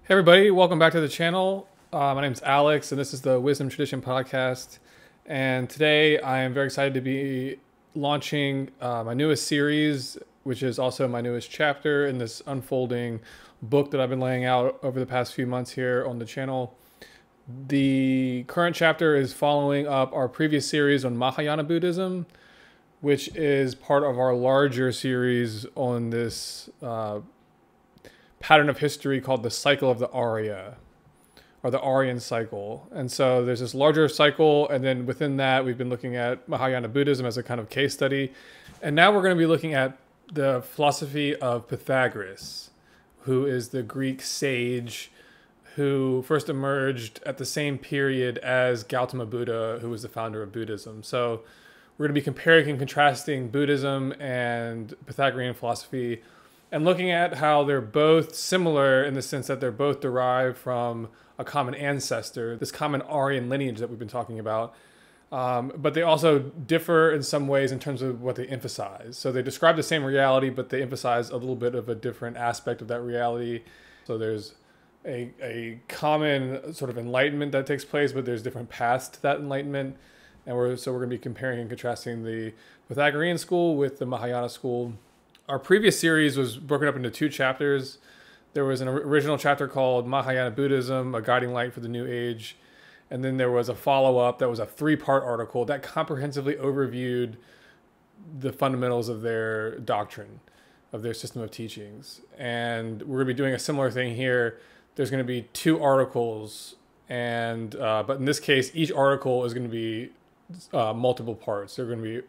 Hey everybody, welcome back to the channel. My name is Alex and this is the Wisdom Tradition Podcast. And today I am very excited to be launching my newest series, which is also my newest chapter in this unfolding book that I've been laying out over the past few months here on the channel. The current chapter is following up our previous series on Mahayana Buddhism, which is part of our larger series on this pattern of history called the cycle of the Arya, or the Aryan cycle. And so there's this larger cycle, and then within that we've been looking at Mahayana Buddhism as a kind of case study. And now we're going to be looking at the philosophy of Pythagoras, who is the Greek sage who first emerged at the same period as Gautama Buddha, who was the founder of Buddhism. So we're going to be comparing and contrasting Buddhism and Pythagorean philosophy, and looking at how they're both similar in the sense that they're both derived from a common ancestor, this common Aryan lineage that we've been talking about. But they also differ in some ways in terms of what they emphasize. So they describe the same reality, but they emphasize a little bit of a different aspect of that reality. So there's a common sort of enlightenment that takes place, but there's different paths to that enlightenment. And we're going to be comparing and contrasting the Pythagorean school with the Mahayana school. Our previous series was broken up into two chapters. There was an original chapter called Mahayana Buddhism, A Guiding Light for the New Age. And then there was a follow-up that was a three-part article that comprehensively overviewed the fundamentals of their doctrine, of their system of teachings. And we're going to be doing a similar thing here. There's going to be two articles, and but in this case, each article is going to be multiple parts. There are going to be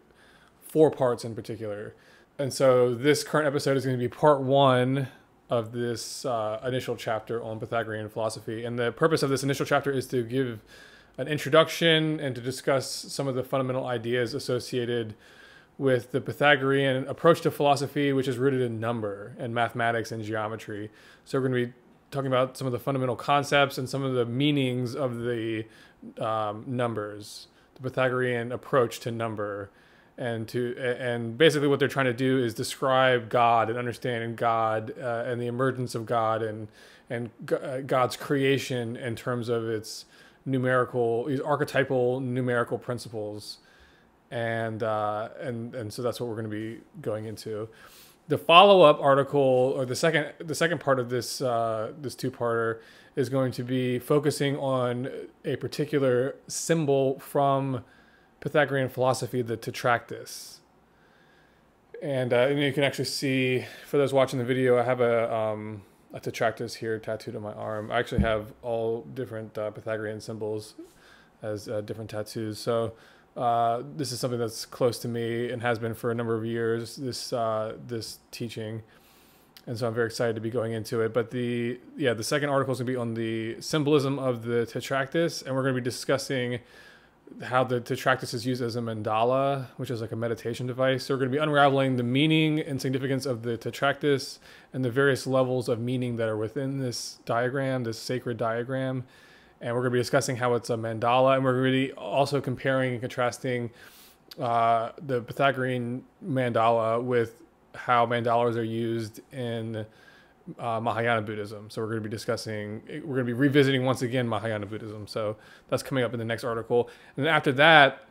4 parts in particular. And so this current episode is going to be part 1 of this initial chapter on Pythagorean philosophy. And the purpose of this initial chapter is to give an introduction and to discuss some of the fundamental ideas associated with the Pythagorean approach to philosophy, which is rooted in number and mathematics and geometry. So we're going to be talking about some of the fundamental concepts and some of the meanings of the numbers, the Pythagorean approach to number. And basically what they're trying to do is describe God and understanding God and the emergence of God and God's creation in terms of its archetypal numerical principles. And so that's what we're going to be going into. The follow-up article, or the second part of this this two-parter, is going to be focusing on a particular symbol from Pythagorean philosophy, the Tetractys. And you can actually see, for those watching the video, I have a Tetractys here tattooed on my arm. I actually have all different Pythagorean symbols as different tattoos. So this is something that's close to me and has been for a number of years, this teaching. And so I'm very excited to be going into it. But the second article is going to be on the symbolism of the Tetractys, and we're going to be discussing how the Tetractys is used as a mandala, which is like a meditation device. So we're going to be unraveling the meaning and significance of the Tetractys and the various levels of meaning that are within this diagram, this sacred diagram. And we're going to be discussing how it's a mandala, and we're going to be also comparing and contrasting the Pythagorean mandala with how mandalas are used in Mahayana Buddhism. So we're going to be revisiting once again Mahayana Buddhism. So that's coming up in the next article. And then after that,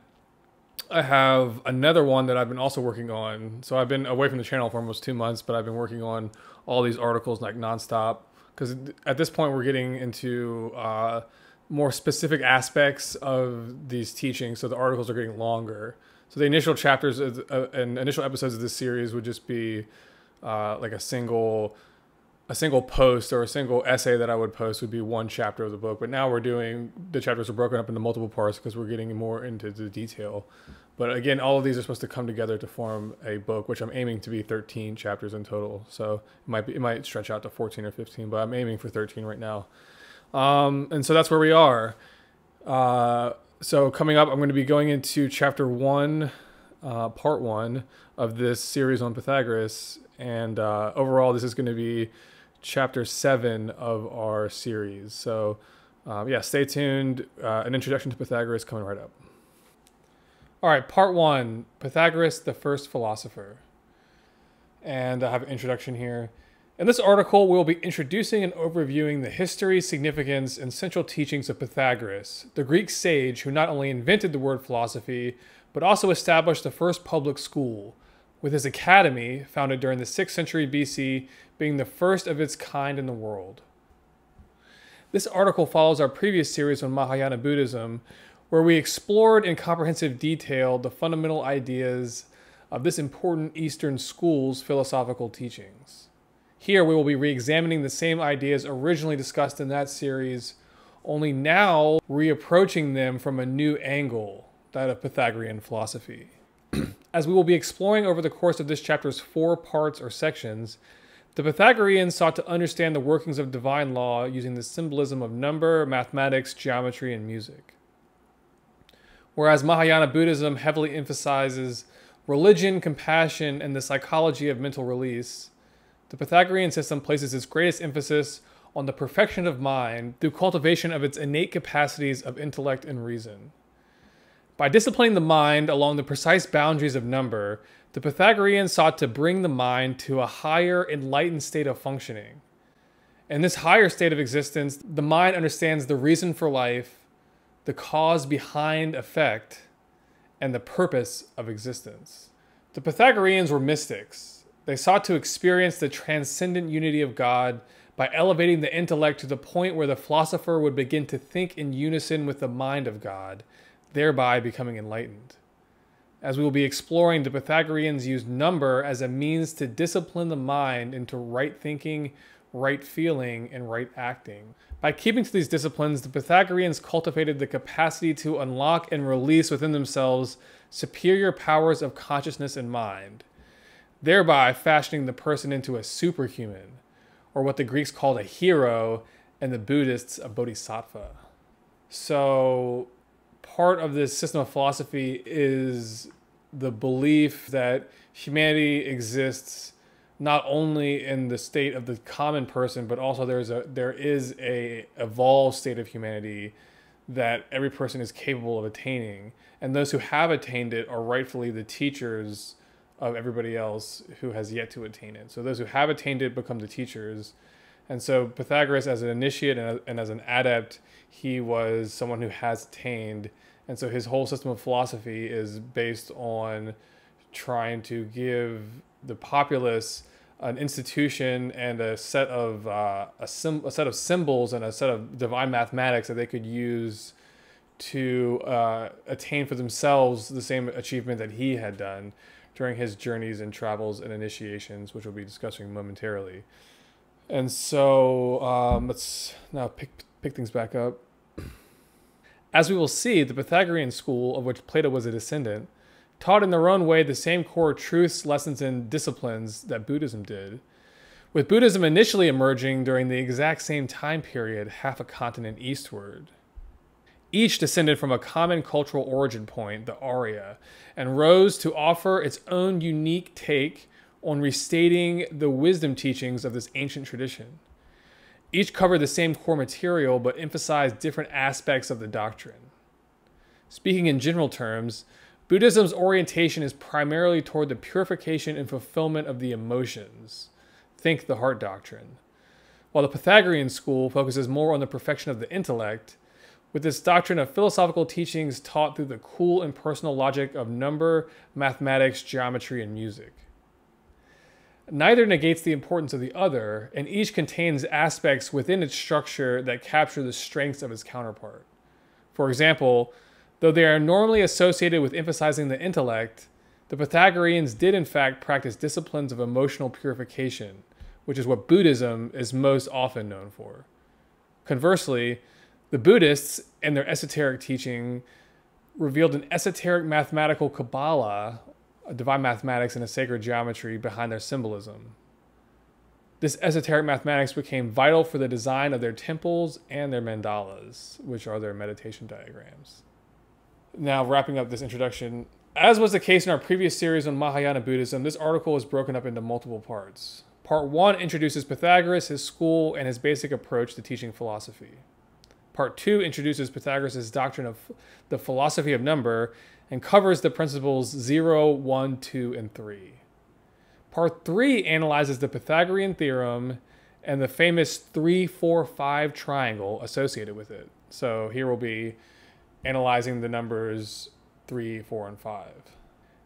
I have another one that I've been also working on. So I've been away from the channel for almost 2 months, but I've been working on all these articles like nonstop, because at this point we're getting into more specific aspects of these teachings. So the articles are getting longer. So the initial chapters and initial episodes of this series would just be like a single post or a single essay that I would post would be one chapter of the book. But now the chapters are broken up into multiple parts because we're getting more into the detail. But again, all of these are supposed to come together to form a book, which I'm aiming to be 13 chapters in total. So it might stretch out to 14 or 15, but I'm aiming for 13 right now. And so that's where we are. So coming up, I'm going to be going into chapter 1, part 1 of this series on Pythagoras. And overall, this is going to be chapter 7 of our series. So stay tuned. An introduction to Pythagoras coming right up. All right, part 1, Pythagoras, the first philosopher. And I have an introduction here. In this article, we'll be introducing and overviewing the history, significance, and central teachings of Pythagoras, the Greek sage who not only invented the word philosophy, but also established the first public school, with his academy, founded during the 6th century BC, being the first of its kind in the world. This article follows our previous series on Mahayana Buddhism, where we explored in comprehensive detail the fundamental ideas of this important Eastern school's philosophical teachings. Here we will be re-examining the same ideas originally discussed in that series, only now reapproaching them from a new angle, that of Pythagorean philosophy. As we will be exploring over the course of this chapter's 4 parts or sections, the Pythagoreans sought to understand the workings of divine law using the symbolism of number, mathematics, geometry, and music. Whereas Mahayana Buddhism heavily emphasizes religion, compassion, and the psychology of mental release, the Pythagorean system places its greatest emphasis on the perfection of mind through cultivation of its innate capacities of intellect and reason. By disciplining the mind along the precise boundaries of number, the Pythagoreans sought to bring the mind to a higher, enlightened state of functioning. In this higher state of existence, the mind understands the reason for life, the cause behind effect, and the purpose of existence. The Pythagoreans were mystics. They sought to experience the transcendent unity of God by elevating the intellect to the point where the philosopher would begin to think in unison with the mind of God, thereby becoming enlightened. As we will be exploring, the Pythagoreans used number as a means to discipline the mind into right thinking, right feeling, and right acting. By keeping to these disciplines, the Pythagoreans cultivated the capacity to unlock and release within themselves superior powers of consciousness and mind, thereby fashioning the person into a superhuman, or what the Greeks called a hero and the Buddhists a bodhisattva. So part of this system of philosophy is the belief that humanity exists not only in the state of the common person, but also there is a evolved state of humanity that every person is capable of attaining. And those who have attained it are rightfully the teachers of everybody else who has yet to attain it. So those who have attained it become the teachers. And so Pythagoras, as an initiate and as an adept, he was someone who has attained. And so his whole system of philosophy is based on trying to give the populace an institution and a set of symbols and a set of divine mathematics that they could use to attain for themselves the same achievement that he had done during his journeys and travels and initiations, which we'll be discussing momentarily. And so let's now pick things back up. As we will see, the Pythagorean school, of which Plato was a descendant, taught in their own way the same core truths, lessons, and disciplines that Buddhism did, with Buddhism initially emerging during the exact same time period, half a continent eastward. Each descended from a common cultural origin point, the Arya, and rose to offer its own unique take on restating the wisdom teachings of this ancient tradition. Each covered the same core material, but emphasized different aspects of the doctrine. Speaking in general terms, Buddhism's orientation is primarily toward the purification and fulfillment of the emotions. Think the heart doctrine. While the Pythagorean school focuses more on the perfection of the intellect, with this doctrine of philosophical teachings taught through the cool and personal logic of number, mathematics, geometry, and music. Neither negates the importance of the other, and each contains aspects within its structure that capture the strengths of its counterpart. For example, though they are normally associated with emphasizing the intellect, the Pythagoreans did in fact practice disciplines of emotional purification, which is what Buddhism is most often known for. Conversely, the Buddhists and their esoteric teaching revealed an esoteric mathematical Kabbalah, a divine mathematics and a sacred geometry behind their symbolism. This esoteric mathematics became vital for the design of their temples and their mandalas, which are their meditation diagrams. Now, wrapping up this introduction, as was the case in our previous series on Mahayana Buddhism, this article is broken up into multiple parts. Part 1 introduces Pythagoras, his school, and his basic approach to teaching philosophy. Part 2 introduces Pythagoras' doctrine of the philosophy of number and covers the principles 0, 1, 2, and 3. Part 3 analyzes the Pythagorean theorem and the famous 3-4-5 triangle associated with it. So here we'll be analyzing the numbers 3, 4, and 5.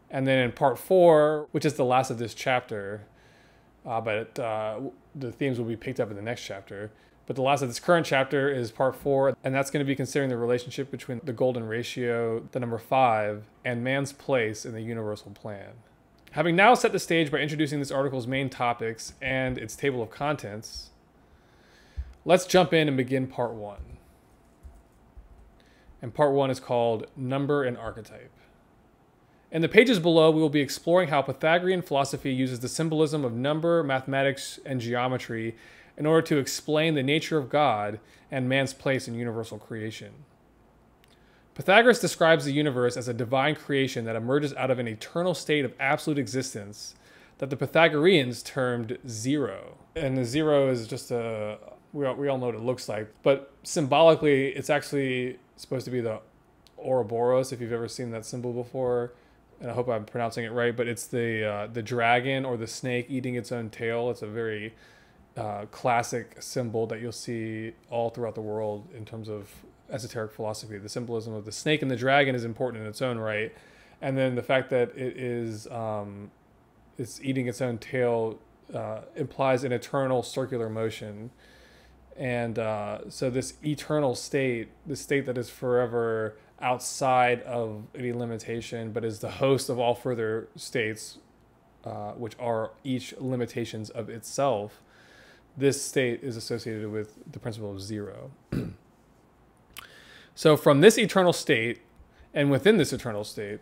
And then in part 4, which is the last of this chapter, but the themes will be picked up in the next chapter. But the last of this current chapter is part 4, and that's going to be considering the relationship between the golden ratio, the number 5, and man's place in the universal plan. Having now set the stage by introducing this article's main topics and its table of contents, let's jump in and begin part 1. And part 1 is called Number and Archetype. In the pages below, we will be exploring how Pythagorean philosophy uses the symbolism of number, mathematics, and geometry in order to explain the nature of God and man's place in universal creation. Pythagoras describes the universe as a divine creation that emerges out of an eternal state of absolute existence that the Pythagoreans termed zero. And the zero is just we all know what it looks like, but symbolically, it's actually supposed to be the Ouroboros, if you've ever seen that symbol before. And I hope I'm pronouncing it right, but it's the dragon or the snake eating its own tail. It's a very classic symbol that you'll see all throughout the world in terms of esoteric philosophy. The symbolism of the snake and the dragon is important in its own right, and then the fact that it is it's eating its own tail implies an eternal circular motion. And so this eternal state, the state that is forever outside of any limitation, but is the host of all further states, which are each limitations of itself, this state is associated with the principle of zero. So from this eternal state, and within this eternal state,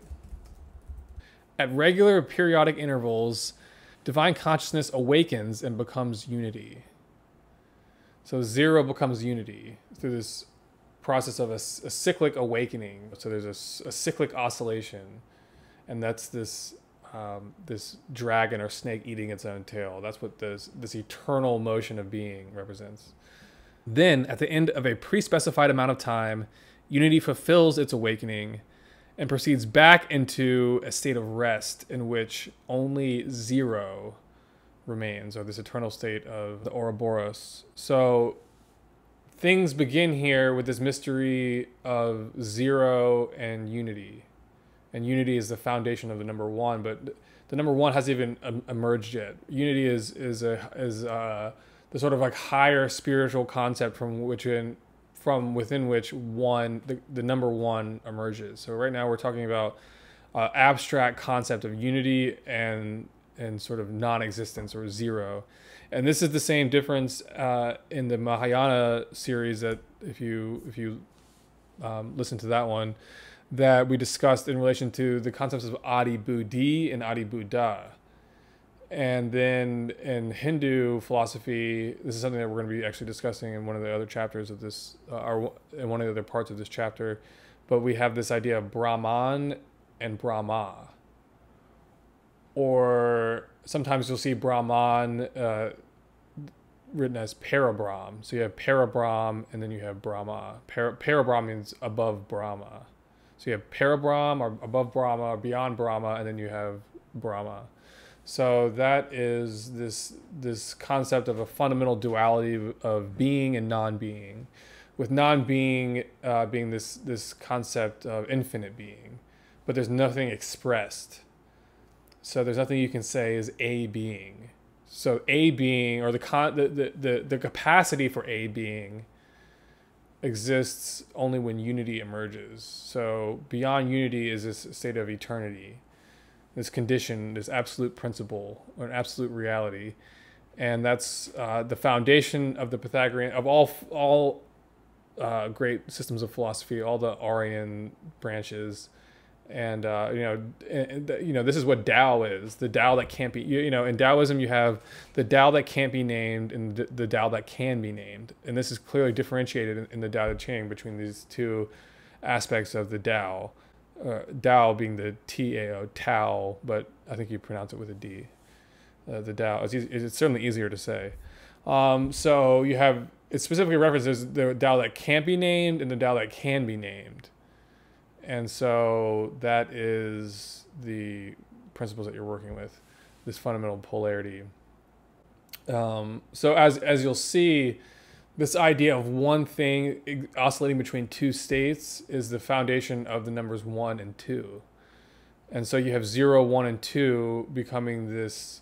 at regular periodic intervals, divine consciousness awakens and becomes unity. So zero becomes unity through this process of a cyclic awakening. So there's a cyclic oscillation, and that's this this dragon or snake eating its own tail. That's what this eternal motion of being represents. Then, at the end of a pre-specified amount of time, unity fulfills its awakening and proceeds back into a state of rest in which only zero remains, or this eternal state of the Ouroboros. So things begin here with this mystery of zero and unity. And unity is the foundation of the number 1, but the number 1 hasn't even emerged yet. Unity is the sort of like higher spiritual concept from within which the number 1 emerges. So right now we're talking about abstract concept of unity and sort of non-existence or zero. And this is the same difference in the Mahayana series that if you listen to that one, that we discussed in relation to the concepts of Adi Buddhi and Adi Buddha. And then in Hindu philosophy, this is something that we're going to be actually discussing in one of the other chapters of this, or in one of the other parts of this chapter. But we have this idea of Brahman and Brahma. Or sometimes you'll see Brahman written as Parabrahm. So you have Parabrahm and then you have Brahma. Parabrahm means above Brahma. So you have Parabrahm or above Brahma or beyond Brahma, and then you have Brahma. So that is this concept of a fundamental duality of being and non-being, with non-being being this concept of infinite being, but there's nothing expressed. So there's nothing you can say is a being. So a being, or the capacity for a being, exists only when unity emerges. So beyond unity is this state of eternity, this condition, this absolute principle, or an absolute reality. And that's the foundation of the Pythagorean, of all great systems of philosophy, all the Aryan branches. And this is what Tao is, the Tao that can't be, in Taoism you have the Tao that can't be named and the Tao that can be named. And this is clearly differentiated in the Tao Te Ching between these two aspects of the Tao. Tao being the T-A-O, Tao, but I think you pronounce it with a D. The Tao, it's certainly easier to say. So you have, it specifically references the Tao that can't be named and the Tao that can be named. And so that is the principles that you're working with. this fundamental polarity. So as you'll see, this idea of one thing oscillating between two states is the foundation of the numbers 1 and 2. And so you have 0, 1, and 2 becoming this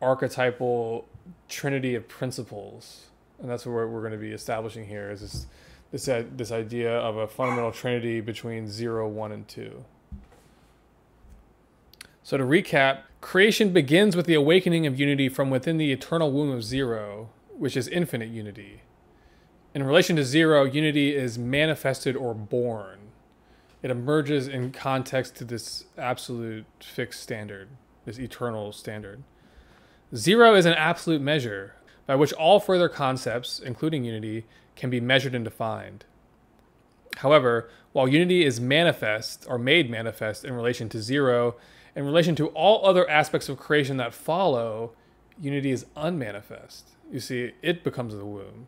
archetypal trinity of principles. And that's what we're going to be establishing here, is this idea of a fundamental trinity between 0, 1, and 2. So to recap, creation begins with the awakening of unity from within the eternal womb of 0, which is infinite unity. In relation to 0, unity is manifested or born. It emerges in context to this absolute fixed standard, this eternal standard. 0 is an absolute measure by which all further concepts, including unity, can be measured and defined. However, while unity is manifest or made manifest in relation to 0, in relation to all other aspects of creation that follow, unity is unmanifest. You see, it becomes the womb.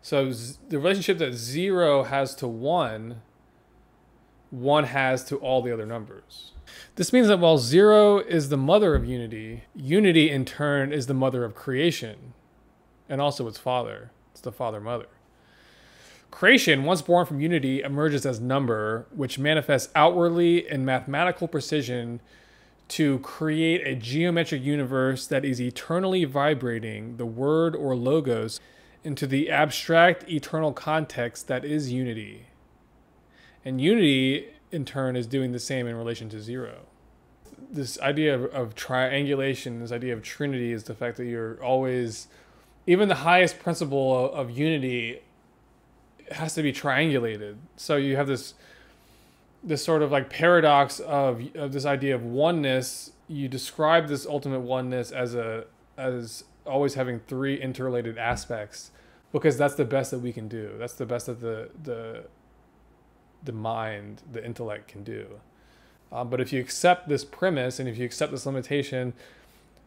So the relationship that 0 has to 1, 1 has to all the other numbers. This means that while 0 is the mother of unity, unity in turn is the mother of creation, and also its father. It's the father-mother. Creation, once born from unity, emerges as number, which manifests outwardly in mathematical precision to create a geometric universe that is eternally vibrating the word or logos into the abstract eternal context that is unity. And unity, in turn, is doing the same in relation to 0. This idea of triangulation, this idea of trinity, is the fact that you're always, even the highest principle of unity has to be triangulated. So you have this sort of like paradox of this idea of oneness. You describe this ultimate oneness as always having 3 interrelated aspects, because that's the best that we can do. That's the best that the mind, the intellect can do. But if you accept this premise and if you accept this limitation,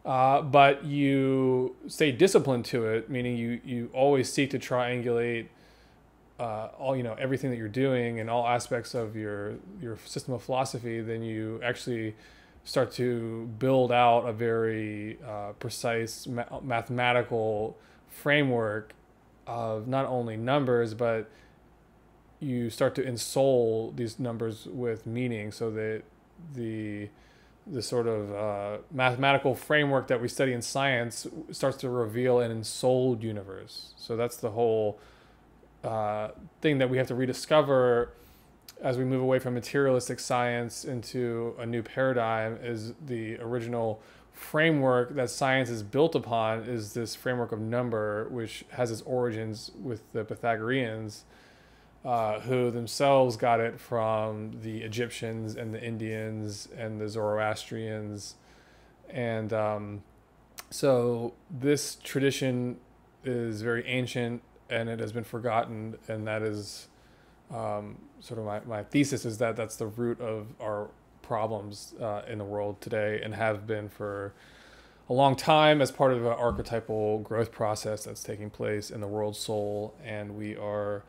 but you stay disciplined to it, meaning you always seek to triangulate everything that you're doing and all aspects of your system of philosophy, then you actually start to build out a very precise mathematical framework of not only numbers, but you start to ensoul these numbers with meaning, so that the sort of mathematical framework that we study in science starts to reveal an ensouled universe. So that's the whole thing that we have to rediscover as we move away from materialistic science into a new paradigm. Is the original framework that science is built upon is this framework of number, which has its origins with the Pythagoreans, who themselves got it from the Egyptians and the Indians and the Zoroastrians. And so this tradition is very ancient and it has been forgotten, and that is sort of my thesis, is that that's the root of our problems in the world today, and have been for a long time, as part of an archetypal growth process that's taking place in the world soul. And we are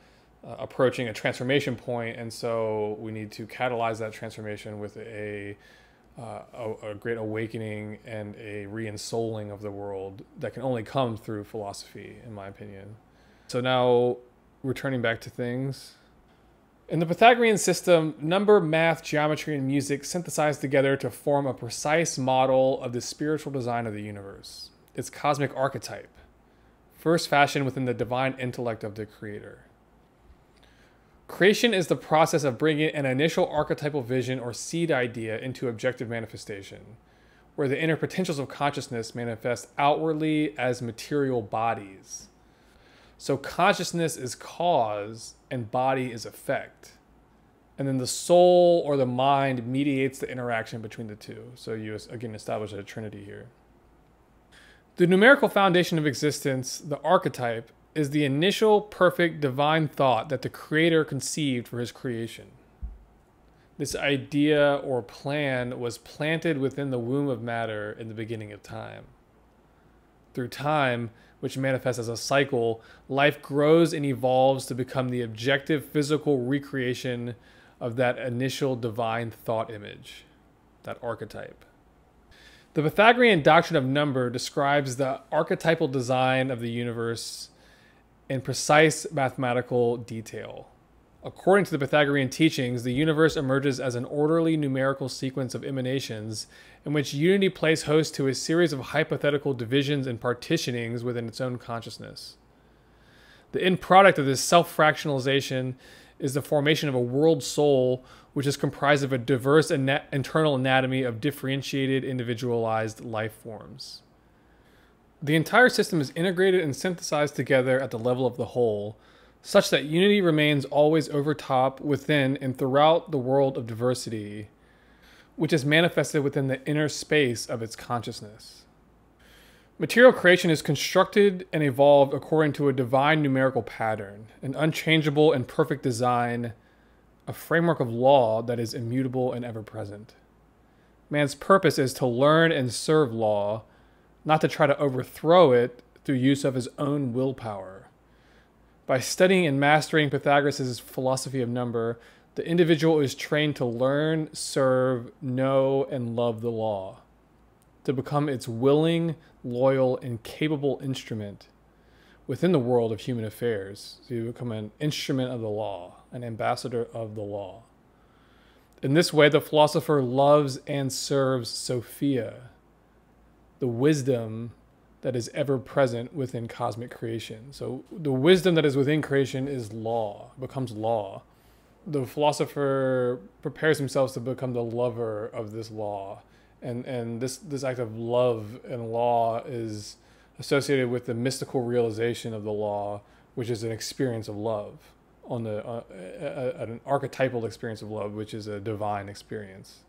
approaching a transformation point, and so we need to catalyze that transformation with a great awakening and a re-ensouling of the world that can only come through philosophy, in my opinion. So now, returning back to things. In the Pythagorean system, number, math, geometry, and music synthesize together to form a precise model of the spiritual design of the universe, its cosmic archetype, first fashioned within the divine intellect of the Creator. Creation is the process of bringing an initial archetypal vision or seed idea into objective manifestation, where the inner potentials of consciousness manifest outwardly as material bodies. So consciousness is cause and body is effect. And then the soul or the mind mediates the interaction between the two. So you again establish a trinity here. The numerical foundation of existence, the archetype, is the initial perfect divine thought that the Creator conceived for his creation. This idea or plan was planted within the womb of matter in the beginning of time. Through time, which manifests as a cycle, life grows and evolves to become the objective physical recreation of that initial divine thought image, that archetype. The Pythagorean doctrine of number describes the archetypal design of the universe in precise mathematical detail. According to the Pythagorean teachings, the universe emerges as an orderly numerical sequence of emanations in which unity plays host to a series of hypothetical divisions and partitionings within its own consciousness. The end product of this self-fractionalization is the formation of a world soul, which is comprised of a diverse internal anatomy of differentiated, individualized life forms. The entire system is integrated and synthesized together at the level of the whole, such that unity remains always overtop, within, and throughout the world of diversity, which is manifested within the inner space of its consciousness. Material creation is constructed and evolved according to a divine numerical pattern, an unchangeable and perfect design, a framework of law that is immutable and ever-present. Man's purpose is to learn and serve law, not to try to overthrow it through use of his own willpower. By studying and mastering Pythagoras' philosophy of number, the individual is trained to learn, serve, know, and love the law, to become its willing, loyal, and capable instrument within the world of human affairs. So you become an instrument of the law, an ambassador of the law. In this way, the philosopher loves and serves Sophia, the wisdom that is ever present within cosmic creation. So the wisdom that is within creation is law, becomes law. The philosopher prepares himself to become the lover of this law. And this act of love and law is associated with the mystical realization of the law, which is an experience of love, on an archetypal experience of love, which is a divine experience.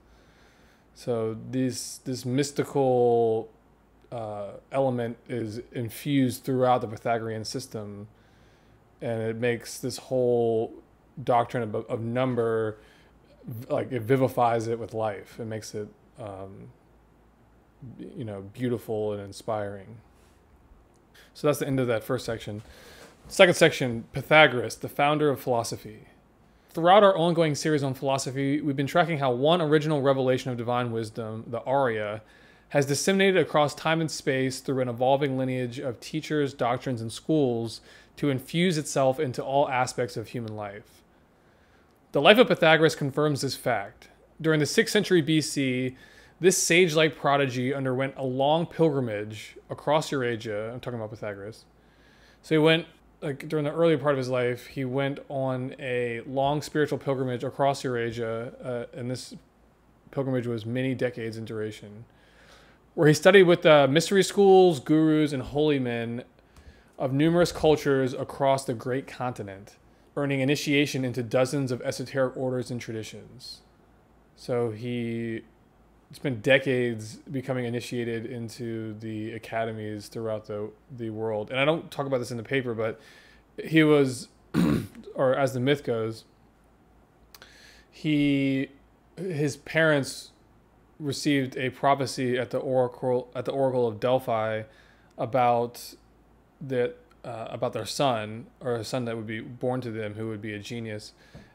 So this mystical element is infused throughout the Pythagorean system, and it makes this whole doctrine of number, like, it vivifies it with life. It makes it beautiful and inspiring. So that's the end of that first section. Second section, Pythagoras, the founder of philosophy. Throughout our ongoing series on philosophy, we've been tracking how one original revelation of divine wisdom, the Arya, has disseminated across time and space through an evolving lineage of teachers, doctrines, and schools to infuse itself into all aspects of human life. The life of Pythagoras confirms this fact. During the 6th century BC, this sage-like prodigy underwent a long pilgrimage across Eurasia. I'm talking about Pythagoras. So he went, during the early part of his life, he went on a long spiritual pilgrimage across Eurasia, and this pilgrimage was many decades in duration, where he studied with mystery schools, gurus, and holy men of numerous cultures across the great continent, earning initiation into dozens of esoteric orders and traditions. So he spent decades becoming initiated into the academies throughout the world. And I don't talk about this in the paper, but he was, or as the myth goes, his parents received a prophecy at the oracle of Delphi about their son, or a son that would be born to them who would be a genius,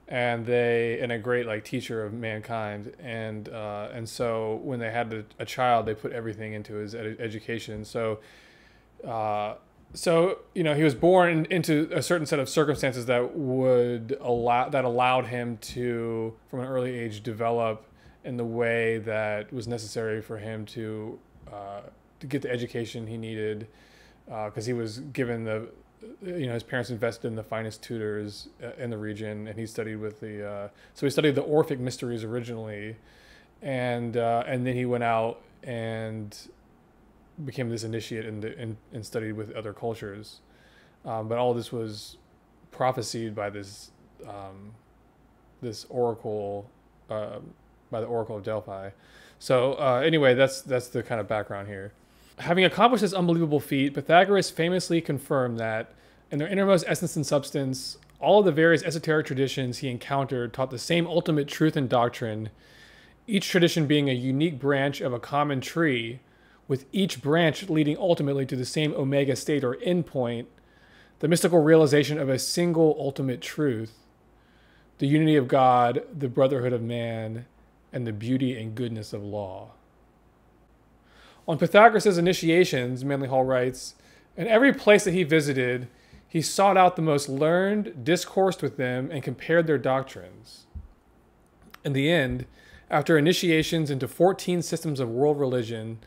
and a great teacher of mankind, and so when they had a child, they put everything into his education. So he was born into a certain set of circumstances that allowed him to, from an early age, develop in the way that was necessary for him to get the education he needed, because he was given his parents invested in the finest tutors in the region, and he studied with so he studied the Orphic mysteries originally, and then he went out and became this initiate and studied with other cultures, but all this was prophesied by this oracle, by the Oracle of Delphi. So anyway, that's the kind of background here. Having accomplished this unbelievable feat, Pythagoras famously confirmed that, in their innermost essence and substance, all of the various esoteric traditions he encountered taught the same ultimate truth and doctrine, each tradition being a unique branch of a common tree, with each branch leading ultimately to the same omega state or endpoint, the mystical realization of a single ultimate truth, the unity of God, the brotherhood of man, and the beauty and goodness of law. On Pythagoras' initiations, Manly Hall writes, in every place that he visited, he sought out the most learned, discoursed with them, and compared their doctrines. In the end, after initiations into 14 systems of world religion,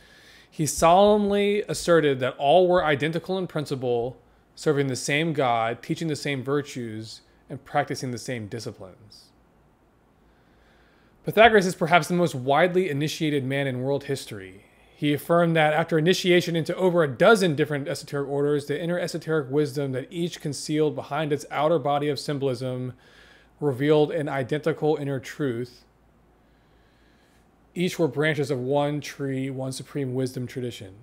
he solemnly asserted that all were identical in principle, serving the same God, teaching the same virtues, and practicing the same disciplines. Pythagoras is perhaps the most widely initiated man in world history. He affirmed that after initiation into over a dozen different esoteric orders, the inner esoteric wisdom that each concealed behind its outer body of symbolism revealed an identical inner truth. Each were branches of one tree, one supreme wisdom tradition.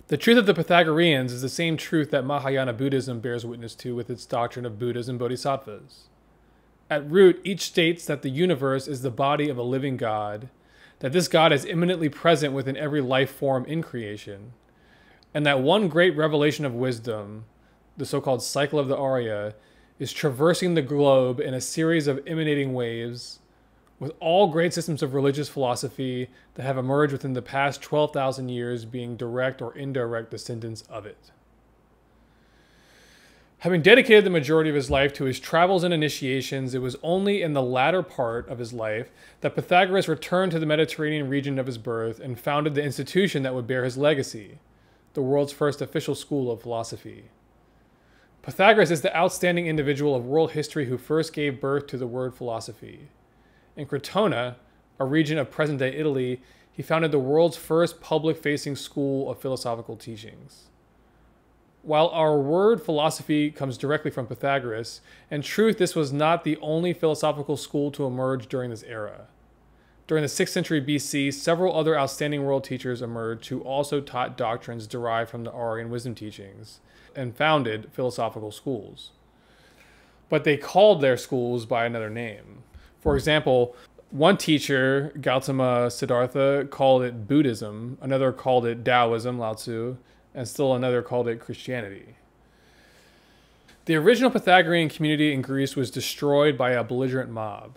The truth of the Pythagoreans is the same truth that Mahayana Buddhism bears witness to with its doctrine of Buddhas and Bodhisattvas. At root, each states that the universe is the body of a living God, that this God is immanently present within every life form in creation, and that one great revelation of wisdom, the so-called cycle of the Arya, is traversing the globe in a series of emanating waves, with all great systems of religious philosophy that have emerged within the past 12,000 years being direct or indirect descendants of it. Having dedicated the majority of his life to his travels and initiations, it was only in the latter part of his life that Pythagoras returned to the Mediterranean region of his birth and founded the institution that would bear his legacy, the world's first official school of philosophy. Pythagoras is the outstanding individual of world history who first gave birth to the word philosophy. In Crotona, a region of present-day Italy, he founded the world's first public-facing school of philosophical teachings. While our word philosophy comes directly from Pythagoras, in truth this was not the only philosophical school to emerge during this era. During the 6th century BC, several other outstanding world teachers emerged who also taught doctrines derived from the Aryan wisdom teachings and founded philosophical schools. But they called their schools by another name. For example, one teacher, Gautama Siddhartha, called it Buddhism, another called it Taoism, Lao Tzu, and still another called it Christianity. The original Pythagorean community in Greece was destroyed by a belligerent mob.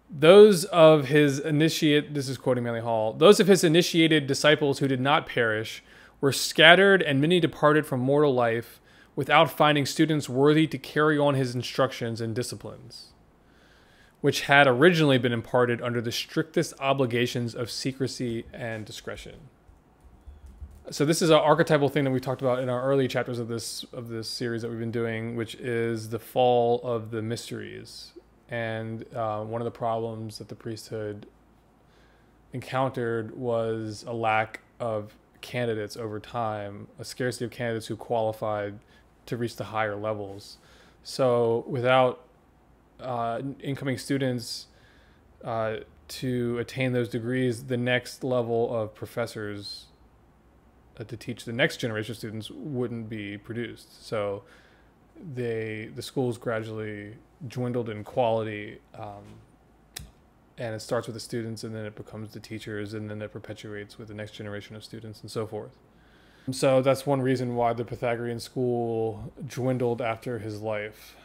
Those of his initiated disciples who did not perish were scattered, and many departed from mortal life without finding students worthy to carry on his instructions and disciplines, which had originally been imparted under the strictest obligations of secrecy and discretion. So this is an archetypal thing that we talked about in our early chapters of this series that we've been doing, which is the fall of the mysteries. And one of the problems that the priesthood encountered was a lack of candidates over time, a scarcity of candidates who qualified to reach the higher levels. So without incoming students to attain those degrees, the next level of professors to teach the next generation of students wouldn't be produced. So the schools gradually dwindled in quality, and it starts with the students, and then it becomes the teachers, and then it perpetuates with the next generation of students, and so forth. So that's one reason why the Pythagorean school dwindled after his life,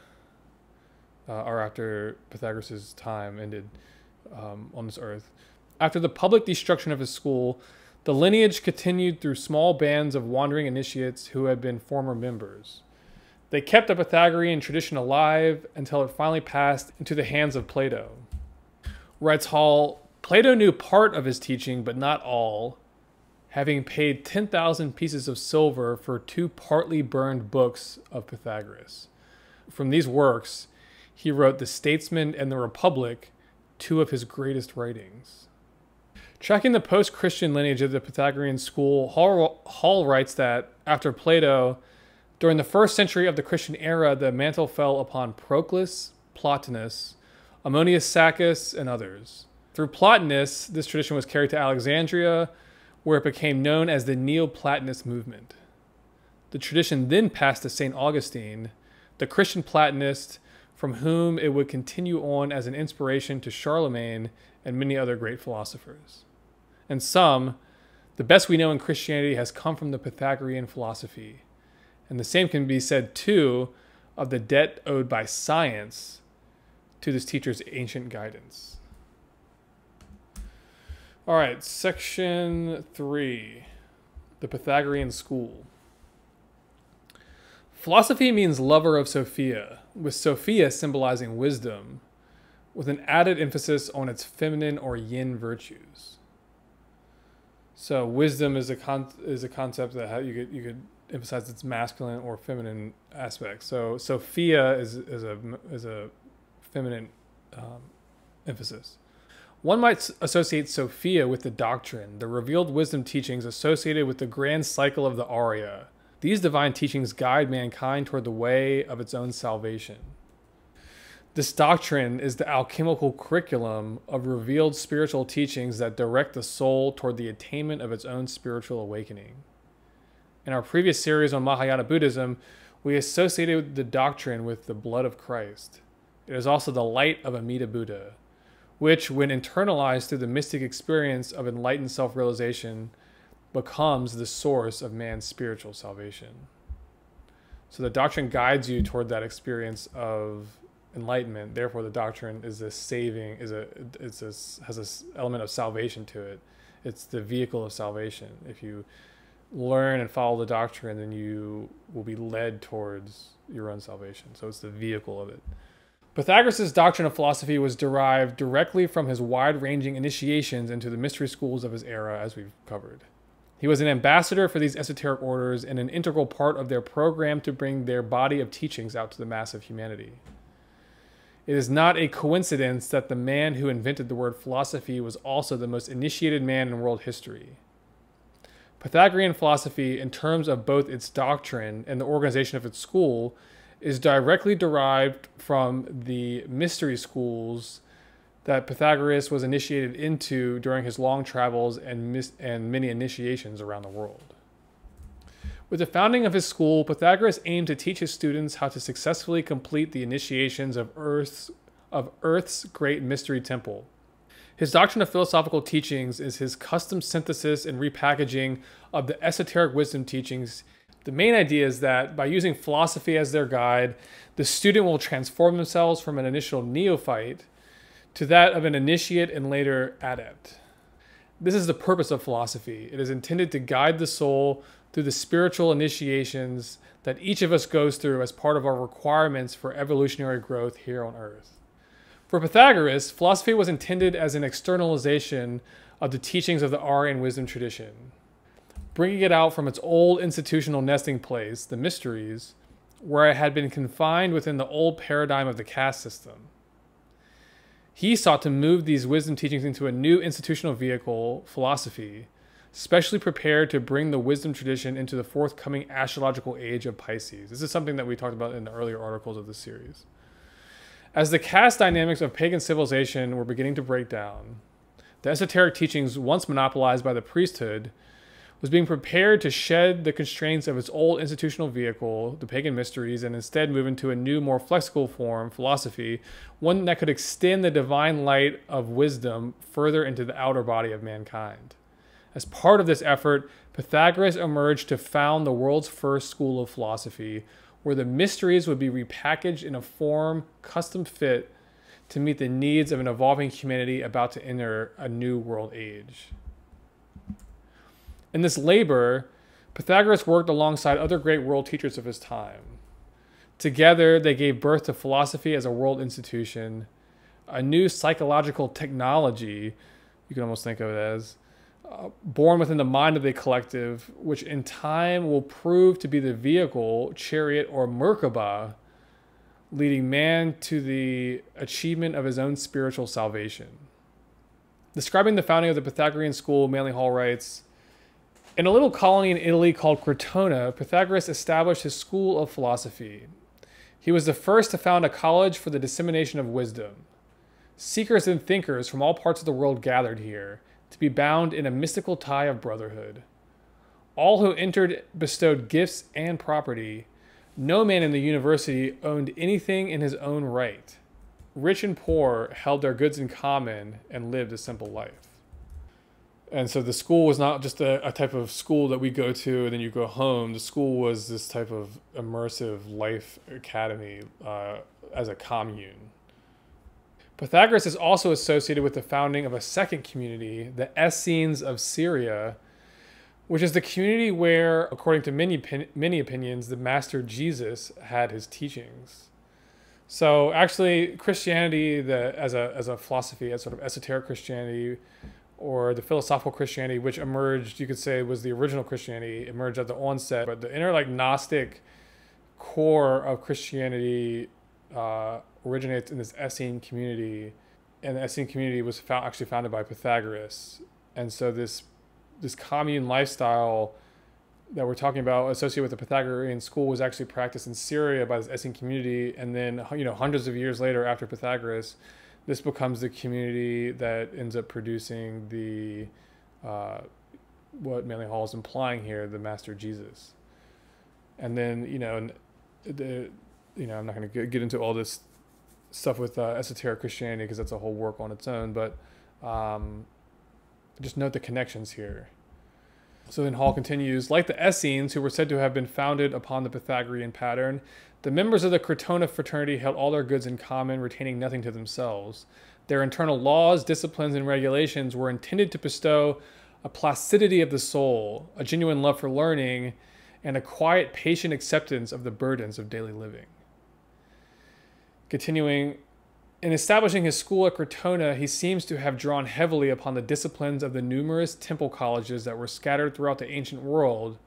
or after Pythagoras' time ended on this earth. After the public destruction of his school, the lineage continued through small bands of wandering initiates who had been former members. They kept the Pythagorean tradition alive until it finally passed into the hands of Plato. Writes Hall, Plato knew part of his teaching, but not all, having paid 10,000 pieces of silver for 2 partly burned books of Pythagoras. From these works, he wrote The Statesman and the Republic, 2 of his greatest writings. Tracking the post-Christian lineage of the Pythagorean school, Hall writes that after Plato, during the 1st century of the Christian era, the mantle fell upon Proclus, Plotinus, Ammonius Saccas, and others. Through Plotinus, this tradition was carried to Alexandria, where it became known as the Neoplatonist movement. The tradition then passed to St. Augustine, the Christian Platonist, from whom it would continue on as an inspiration to Charlemagne and many other great philosophers. And some, the best we know in Christianity has come from the Pythagorean philosophy. And the same can be said, too, of the debt owed by science to this teacher's ancient guidance. All right, section 3, the Pythagorean school. Philosophy means lover of Sophia, with Sophia symbolizing wisdom, with an added emphasis on its feminine or yin virtues. So wisdom is a concept that you could emphasize its masculine or feminine aspects. So Sophia is a feminine emphasis. One might associate Sophia with the doctrine, the revealed wisdom teachings associated with the grand cycle of the Arya. These divine teachings guide mankind toward the way of its own salvation. This doctrine is the alchemical curriculum of revealed spiritual teachings that direct the soul toward the attainment of its own spiritual awakening. In our previous series on Mahayana Buddhism, we associated the doctrine with the blood of Christ. It is also the light of Amida Buddha, which, when internalized through the mystic experience of enlightened self-realization, becomes the source of man's spiritual salvation. So the doctrine guides you toward that experience of enlightenment. Therefore, the doctrine is this saving, has this element of salvation to it. It's the vehicle of salvation. If you learn and follow the doctrine, then you will be led towards your own salvation. So it's the vehicle of it. Pythagoras' doctrine of philosophy was derived directly from his wide-ranging initiations into the mystery schools of his era, as we've covered. He was an ambassador for these esoteric orders and an integral part of their program to bring their body of teachings out to the mass of humanity. It is not a coincidence that the man who invented the word philosophy was also the most initiated man in world history. Pythagorean philosophy, in terms of both its doctrine and the organization of its school, is directly derived from the mystery schools that Pythagoras was initiated into during his long travels and many initiations around the world. With the founding of his school, Pythagoras aimed to teach his students how to successfully complete the initiations of Earth's great mystery temple. His doctrine of philosophical teachings is his custom synthesis and repackaging of the esoteric wisdom teachings. The main idea is that by using philosophy as their guide, the student will transform themselves from an initial neophyte to that of an initiate and later adept. This is the purpose of philosophy. It is intended to guide the soul through the spiritual initiations that each of us goes through as part of our requirements for evolutionary growth here on Earth. For Pythagoras, philosophy was intended as an externalization of the teachings of the Aryan wisdom tradition, bringing it out from its old institutional nesting place, the mysteries, where it had been confined within the old paradigm of the caste system. He sought to move these wisdom teachings into a new institutional vehicle, philosophy, specially prepared to bring the wisdom tradition into the forthcoming astrological age of Pisces. This is something that we talked about in the earlier articles of this series. As the caste dynamics of pagan civilization were beginning to break down, the esoteric teachings once monopolized by the priesthood was being prepared to shed the constraints of its old institutional vehicle, the pagan mysteries, and instead move into a new, more flexible form, philosophy, one that could extend the divine light of wisdom further into the outer body of mankind. As part of this effort, Pythagoras emerged to found the world's first school of philosophy, where the mysteries would be repackaged in a form custom fit to meet the needs of an evolving humanity about to enter a new world age. In this labor, Pythagoras worked alongside other great world teachers of his time. Together, they gave birth to philosophy as a world institution, a new psychological technology, you can almost think of it as, born within the mind of the collective, which in time will prove to be the vehicle, chariot, or Merkaba, leading man to the achievement of his own spiritual salvation. Describing the founding of the Pythagorean school, Manly Hall writes, "In a little colony in Italy called Crotona, Pythagoras established his school of philosophy. He was the first to found a college for the dissemination of wisdom. Seekers and thinkers from all parts of the world gathered here, to be bound in a mystical tie of brotherhood. All who entered bestowed gifts and property. No man in the university owned anything in his own right. Rich and poor held their goods in common and lived a simple life." And so the school was not just a type of school that we go to and then you go home. The school was this type of immersive life academy as a commune. Pythagoras is also associated with the founding of a second community, the Essenes of Syria, which is the community where, according to many opinions, the Master Jesus had his teachings. So actually, Christianity, as a philosophy, as sort of esoteric Christianity, or the philosophical Christianity, which emerged, you could say, was the original Christianity, emerged at the onset. But the inner, like, Gnostic core of Christianity originates in this Essene community, and the Essene community was actually founded by Pythagoras. And so this commune lifestyle that we're talking about, associated with the Pythagorean school, was actually practiced in Syria by this Essene community. And then, hundreds of years later, after Pythagoras, this becomes the community that ends up producing the what Manly Hall is implying here, the Master Jesus. And then, I'm not going to get into all this stuff with esoteric Christianity because that's a whole work on its own, but just note the connections here. So then Hall continues, like the Essenes, who were said to have been founded upon the Pythagorean pattern, the members of the Crotona fraternity held all their goods in common, retaining nothing to themselves. Their internal laws, disciplines, and regulations were intended to bestow a placidity of the soul, a genuine love for learning, and a quiet, patient acceptance of the burdens of daily living. Continuing, in establishing his school at Crotona, he seems to have drawn heavily upon the disciplines of the numerous temple colleges that were scattered throughout the ancient world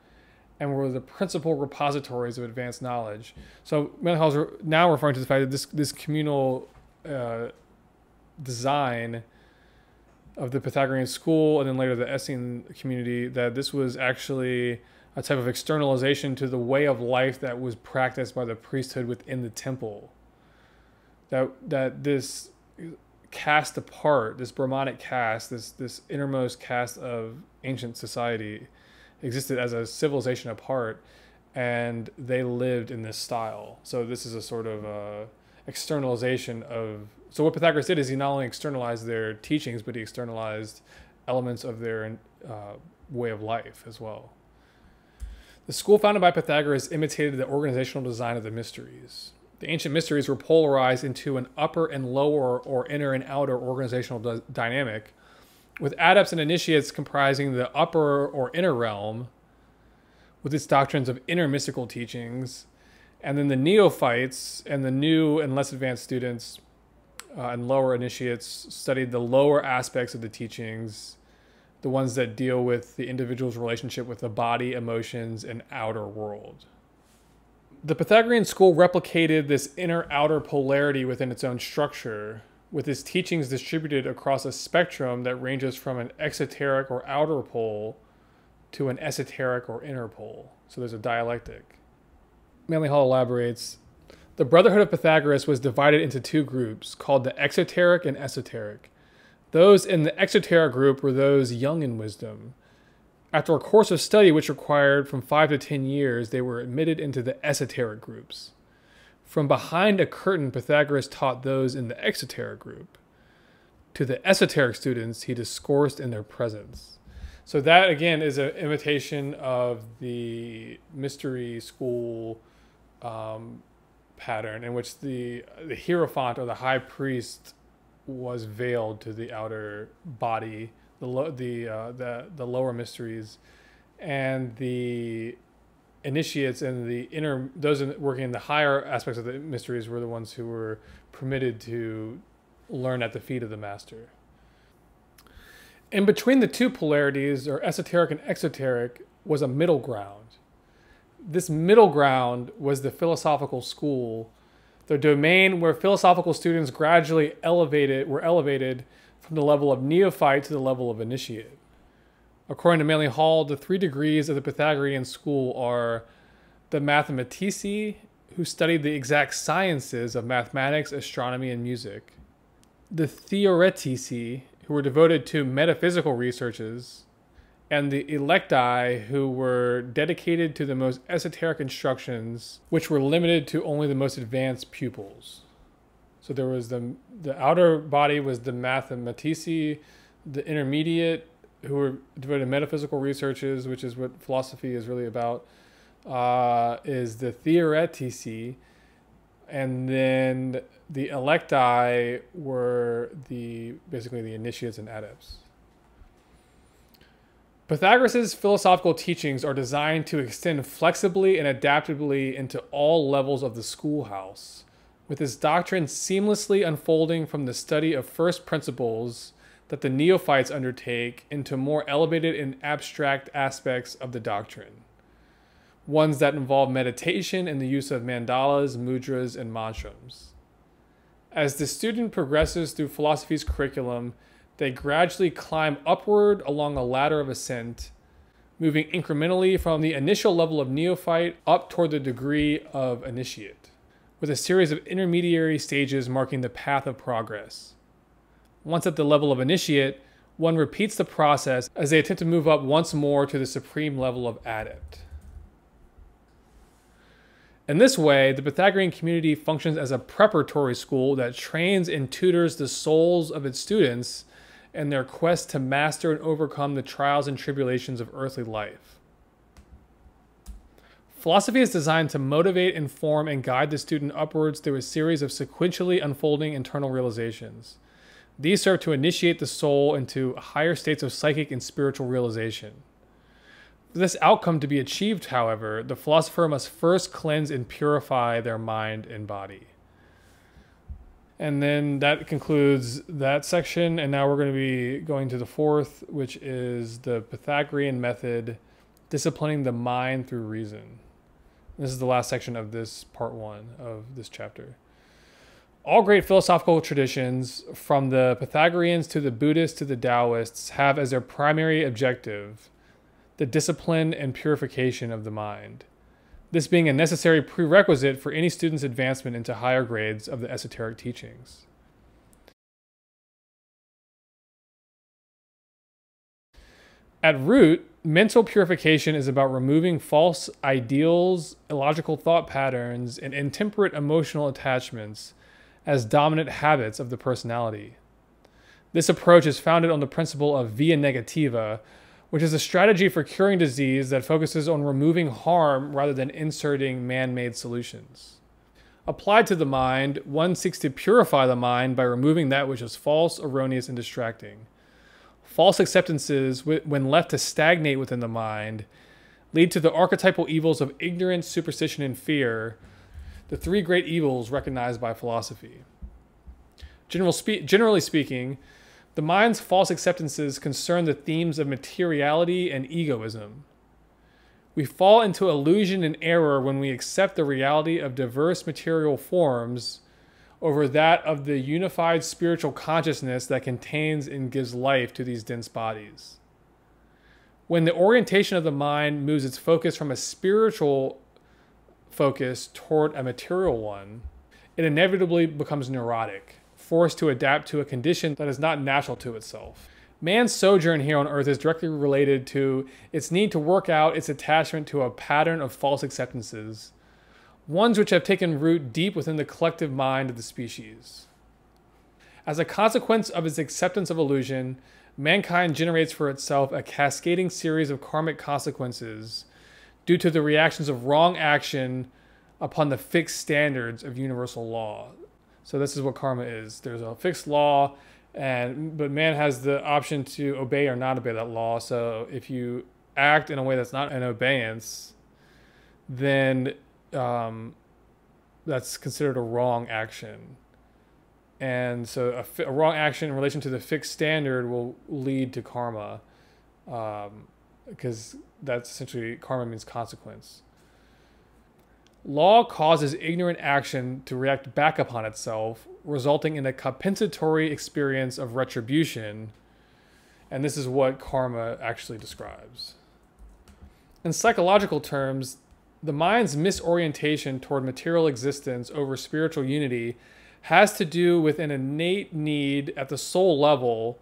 and were the principal repositories of advanced knowledge. So Manly Hall is now referring to the fact that this communal design of the Pythagorean school and then later the Essene community, that this was actually a type of externalization to the way of life that was practiced by the priesthood within the temple. That this caste apart, this Brahmanic caste, this innermost caste of ancient society existed as a civilization apart, and they lived in this style. So this is a sort of externalization of... So what Pythagoras did is he not only externalized their teachings, but he externalized elements of their way of life as well. The school founded by Pythagoras imitated the organizational design of the mysteries. The ancient mysteries were polarized into an upper and lower, or inner and outer, organizational dynamic, with adepts and initiates comprising the upper or inner realm, with its doctrines of inner mystical teachings, and then the neophytes and the new and less advanced students and lower initiates studied the lower aspects of the teachings, the ones that deal with the individual's relationship with the body, emotions, and outer world. The Pythagorean school replicated this inner-outer polarity within its own structure, with its teachings distributed across a spectrum that ranges from an exoteric or outer pole to an esoteric or inner pole. So there's a dialectic. Manly Hall elaborates, the Brotherhood of Pythagoras was divided into two groups, called the exoteric and esoteric. Those in the exoteric group were those young in wisdom. After a course of study which required from 5 to 10 years, they were admitted into the esoteric groups. From behind a curtain, Pythagoras taught those in the exoteric group. To the esoteric students, he discoursed in their presence. So that, again, is an imitation of the mystery school pattern, in which the hierophant or the high priest was veiled to the outer body, the lower mysteries, and the initiates and the inner, those working in the higher aspects of the mysteries, were the ones who were permitted to learn at the feet of the master. In between the two polarities, or esoteric and exoteric, was a middle ground. This middle ground was the philosophical school, the domain where philosophical students gradually were elevated from the level of neophyte to the level of initiate. According to Manly Hall, the 3 degrees of the Pythagorean school are the mathematici, who studied the exact sciences of mathematics, astronomy, and music; the theoretici, who were devoted to metaphysical researches; and the electi, who were dedicated to the most esoteric instructions, which were limited to only the most advanced pupils. So there was the outer body was the mathematici, the intermediate, who were devoted to metaphysical researches, which is what philosophy is really about, is the theoretici, And then the electi were basically the initiates and adepts. Pythagoras' philosophical teachings are designed to extend flexibly and adaptably into all levels of the schoolhouse, with his doctrine seamlessly unfolding from the study of first principles that the neophytes undertake into more elevated and abstract aspects of the doctrine, ones that involve meditation and the use of mandalas, mudras, and mantrams. As the student progresses through philosophy's curriculum, they gradually climb upward along a ladder of ascent, moving incrementally from the initial level of neophyte up toward the degree of initiate, with a series of intermediary stages marking the path of progress. Once at the level of initiate, one repeats the process as they attempt to move up once more to the supreme level of adept. In this way, the Pythagorean community functions as a preparatory school that trains and tutors the souls of its students in their quest to master and overcome the trials and tribulations of earthly life. Philosophy is designed to motivate, inform, and guide the student upwards through a series of sequentially unfolding internal realizations. These serve to initiate the soul into higher states of psychic and spiritual realization. For this outcome to be achieved, however, the philosopher must first cleanse and purify their mind and body. And then that concludes that section, and now we're going to be going to the fourth, which is the Pythagorean method, disciplining the mind through reason. This is the last section of this part 1 of this chapter. All great philosophical traditions, from the Pythagoreans to the Buddhists to the Taoists, have as their primary objective the discipline and purification of the mind, this being a necessary prerequisite for any student's advancement into higher grades of the esoteric teachings. At root, mental purification is about removing false ideals, illogical thought patterns, and intemperate emotional attachments as dominant habits of the personality. This approach is founded on the principle of via negativa, which is a strategy for curing disease that focuses on removing harm rather than inserting man-made solutions. Applied to the mind, one seeks to purify the mind by removing that which is false, erroneous, and distracting. False acceptances, when left to stagnate within the mind, lead to the archetypal evils of ignorance, superstition, and fear, the three great evils recognized by philosophy. Generally speaking, the mind's false acceptances concern the themes of materiality and egoism. We fall into illusion and error when we accept the reality of diverse material forms over that of the unified spiritual consciousness that contains and gives life to these dense bodies. When the orientation of the mind moves its focus from a spiritual focus toward a material one, it inevitably becomes neurotic, forced to adapt to a condition that is not natural to itself. Man's sojourn here on earth is directly related to its need to work out its attachment to a pattern of false acceptances, ones which have taken root deep within the collective mind of the species. As a consequence of its acceptance of illusion, mankind generates for itself a cascading series of karmic consequences due to the reactions of wrong action upon the fixed standards of universal law. So this is what karma is. There's a fixed law, but man has the option to obey or not obey that law. So if you act in a way that's not an obeyance, then that's considered a wrong action. And so a wrong action in relation to the fixed standard will lead to karma, because that's essentially, karma means consequence. Law causes ignorant action to react back upon itself, resulting in a compensatory experience of retribution, and this is what karma actually describes. In psychological terms, the mind's misorientation toward material existence over spiritual unity has to do with an innate need at the soul level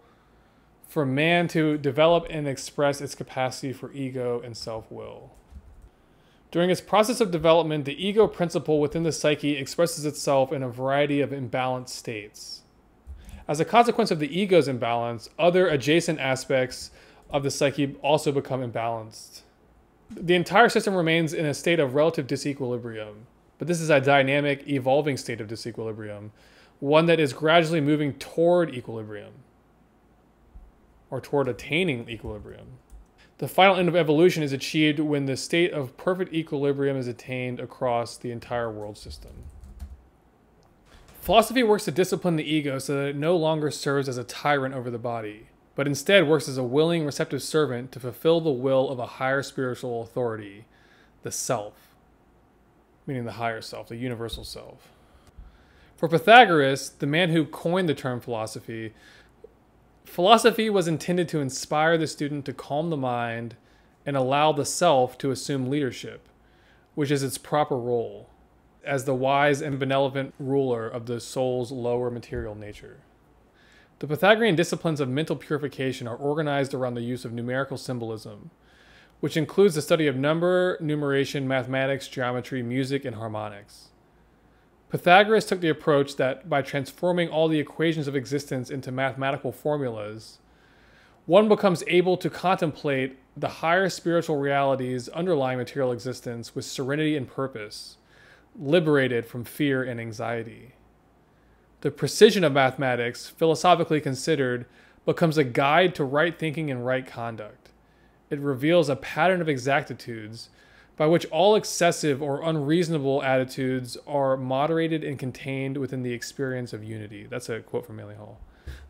for man to develop and express its capacity for ego and self-will. During its process of development, the ego principle within the psyche expresses itself in a variety of imbalanced states. As a consequence of the ego's imbalance, other adjacent aspects of the psyche also become imbalanced. The entire system remains in a state of relative disequilibrium. But this is a dynamic, evolving state of disequilibrium, one that is gradually moving toward equilibrium, or toward attaining equilibrium. The final end of evolution is achieved when the state of perfect equilibrium is attained across the entire world system. Philosophy works to discipline the ego so that it no longer serves as a tyrant over the body, but instead works as a willing, receptive servant to fulfill the will of a higher spiritual authority, the self, meaning the higher self, the universal self. For Pythagoras, the man who coined the term philosophy, philosophy was intended to inspire the student to calm the mind and allow the self to assume leadership, which is its proper role, as the wise and benevolent ruler of the soul's lower material nature. The Pythagorean disciplines of mental purification are organized around the use of numerical symbolism, which includes the study of number, numeration, mathematics, geometry, music, and harmonics. Pythagoras took the approach that by transforming all the equations of existence into mathematical formulas, one becomes able to contemplate the higher spiritual realities underlying material existence with serenity and purpose, liberated from fear and anxiety. The precision of mathematics, philosophically considered, becomes a guide to right thinking and right conduct. It reveals a pattern of exactitudes by which all excessive or unreasonable attitudes are moderated and contained within the experience of unity. That's a quote from Manly Hall.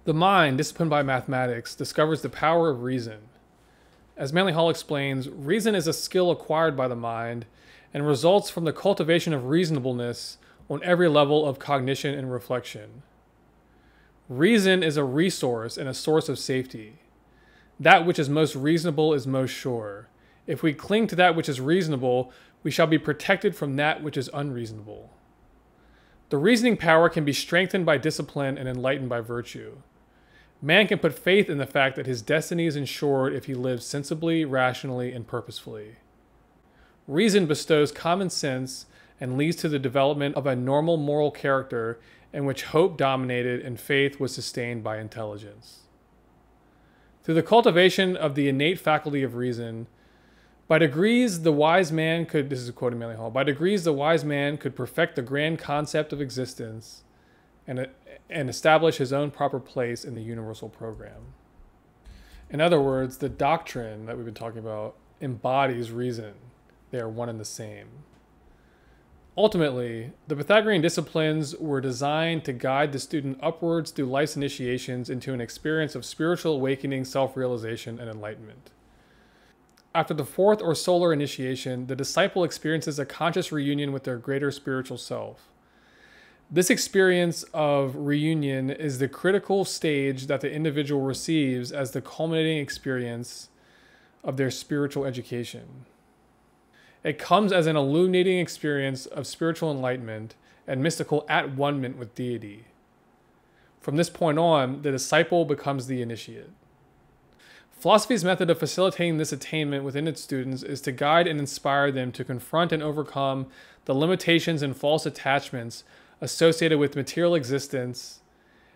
The mind, disciplined by mathematics, discovers the power of reason. As Manly Hall explains, reason is a skill acquired by the mind and results from the cultivation of reasonableness on every level of cognition and reflection. Reason is a resource and a source of safety. That which is most reasonable is most sure. If we cling to that which is reasonable, we shall be protected from that which is unreasonable. The reasoning power can be strengthened by discipline and enlightened by virtue. Man can put faith in the fact that his destiny is ensured if he lives sensibly, rationally, and purposefully. Reason bestows common sense and leads to the development of a normal moral character in which hope dominated and faith was sustained by intelligence. Through the cultivation of the innate faculty of reason, by degrees the wise man could, this is quoting Manly Hall, by degrees the wise man could perfect the grand concept of existence and establish his own proper place in the universal program. In other words, the doctrine that we've been talking about embodies reason. They are one and the same. Ultimately, the Pythagorean disciplines were designed to guide the student upwards through life's initiations into an experience of spiritual awakening, self-realization, and enlightenment. After the fourth or solar initiation, the disciple experiences a conscious reunion with their greater spiritual self. This experience of reunion is the critical stage that the individual receives as the culminating experience of their spiritual education. It comes as an illuminating experience of spiritual enlightenment and mystical at-one-ment with deity. From this point on, the disciple becomes the initiate. Philosophy's method of facilitating this attainment within its students is to guide and inspire them to confront and overcome the limitations and false attachments associated with material existence,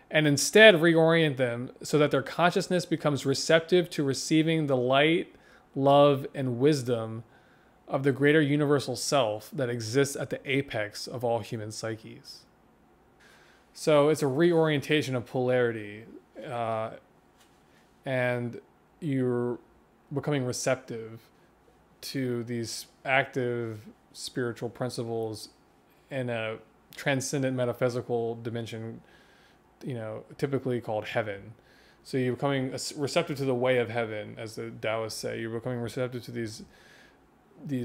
and instead reorient them so that their consciousness becomes receptive to receiving the light, love, and wisdom of the greater universal self that exists at the apex of all human psyches. So it's a reorientation of polarity, and you're becoming receptive to these active spiritual principles in a transcendent metaphysical dimension, typically called heaven. So you're becoming receptive to the way of heaven, as the Taoists say. You're becoming receptive to these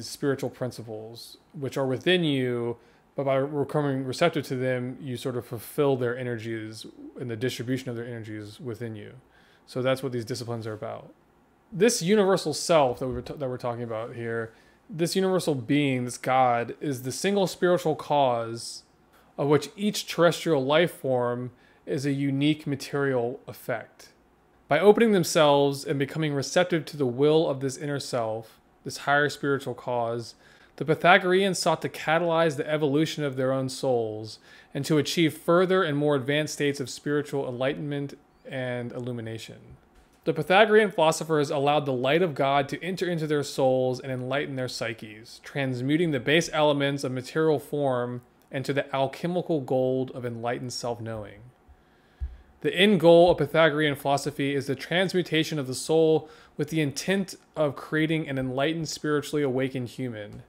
spiritual principles, which are within you, but by becoming receptive to them, you sort of fulfill their energies and the distribution of their energies within you. So that's what these disciplines are about. This universal self that we're talking about here, this universal being, this God, is the single spiritual cause of which each terrestrial life form is a unique material effect. By opening themselves and becoming receptive to the will of this inner self, this higher spiritual cause, the Pythagoreans sought to catalyze the evolution of their own souls and to achieve further and more advanced states of spiritual enlightenment and illumination. The Pythagorean philosophers allowed the light of God to enter into their souls and enlighten their psyches, transmuting the base elements of material form into the alchemical gold of enlightened self-knowing. The end goal of Pythagorean philosophy is the transmutation of the soul with the intent of creating an enlightened, spiritually awakened human,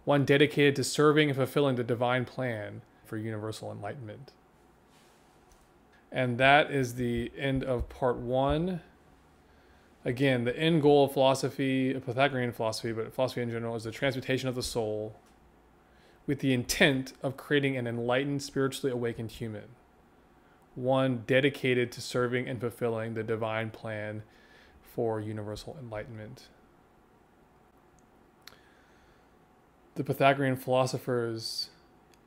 one dedicated to serving and fulfilling the divine plan for universal enlightenment. And that is the end of part 1. Again, the end goal of philosophy, of Pythagorean philosophy, but philosophy in general, is the transmutation of the soul with the intent of creating an enlightened, spiritually awakened human, one dedicated to serving and fulfilling the divine plan for universal enlightenment. The Pythagorean philosophers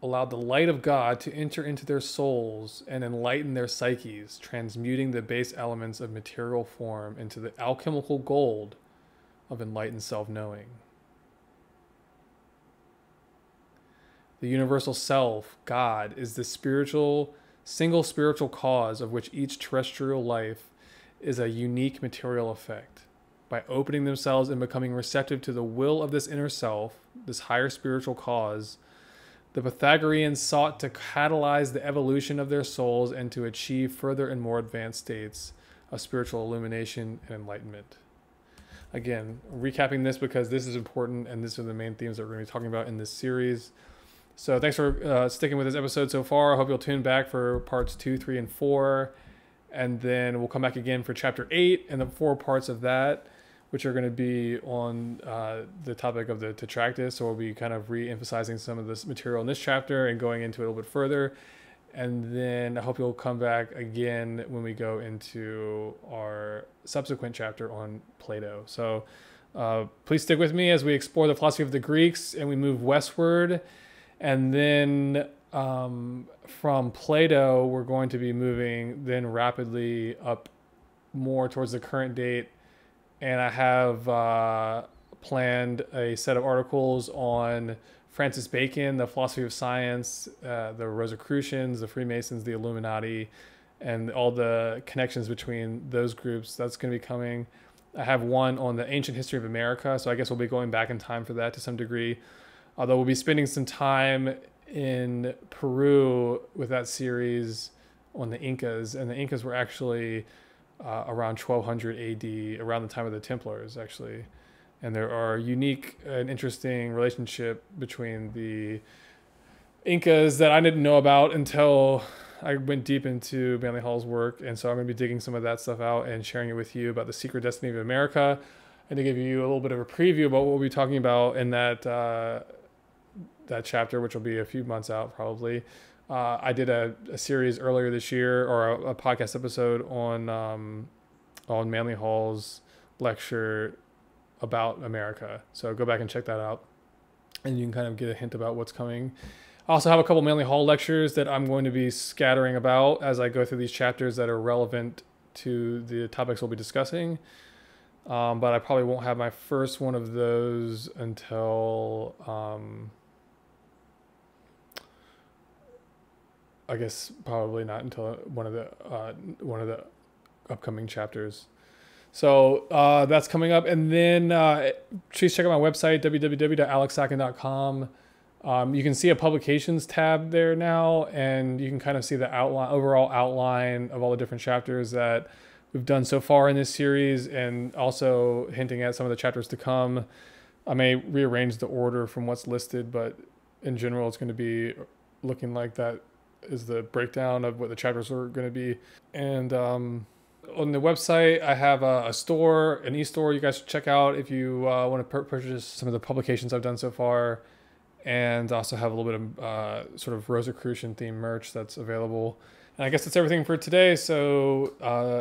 allowed the light of God to enter into their souls and enlighten their psyches, transmuting the base elements of material form into the alchemical gold of enlightened self-knowing. The universal self, God, is the single spiritual cause of which each terrestrial life is a unique material effect. By opening themselves and becoming receptive to the will of this inner self, this higher spiritual cause, the Pythagoreans sought to catalyze the evolution of their souls and to achieve further and more advanced states of spiritual illumination and enlightenment. Again, recapping this because this is important and these are the main themes that we're going to be talking about in this series. So thanks for sticking with this episode so far. I hope you'll tune back for parts 2, 3, and 4. And then we'll come back again for chapter 8 and the 4 parts of that, which are going to be on the topic of the Tetractys. So we'll be kind of re-emphasizing some of this material in this chapter and going into it a little bit further. And then I hope you'll come back again when we go into our subsequent chapter on Plato. So please stick with me as we explore the philosophy of the Greeks and we move westward. And then from Plato, we're going to be moving then rapidly up more towards the current date. And I have planned a set of articles on Francis Bacon, the philosophy of science, the Rosicrucians, the Freemasons, the Illuminati, and all the connections between those groups. That's going to be coming. I have one on the ancient history of America, so I guess we'll be going back in time for that to some degree. Although we'll be spending some time in Peru with that series on the Incas. And the Incas were actually around 1200 AD, around the time of the Templars, actually. And there are unique and interesting relationship between the Incas that I didn't know about until I went deep into Manly Hall's work. And so I'm going to be digging some of that stuff out and sharing it with you about the secret destiny of America, and to give you a little bit of a preview about what we'll be talking about in that chapter, which will be a few months out probably. I did a series earlier this year, or a podcast episode on Manly Hall's lecture about America. So go back and check that out, and you can kind of get a hint about what's coming. I also have a couple Manly Hall lectures that I'm going to be scattering about as I go through these chapters that are relevant to the topics we'll be discussing. But I probably won't have my first one of those until I guess probably not until one of the upcoming chapters. So that's coming up, and then please check out my website www.alexsacken.com. You can see a publications tab there now, and you can kind of see the overall outline of all the different chapters that we've done so far in this series, and also hinting at some of the chapters to come. I may rearrange the order from what's listed, but in general, it's going to be looking like that is the breakdown of what the chapters are going to be. And on the website, I have an e-store you guys should check out if you want to purchase some of the publications I've done so far. And also have a little bit of sort of Rosicrucian themed merch that's available. And I guess that's everything for today. So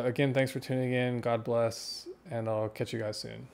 again, thanks for tuning in. God bless, and I'll catch you guys soon.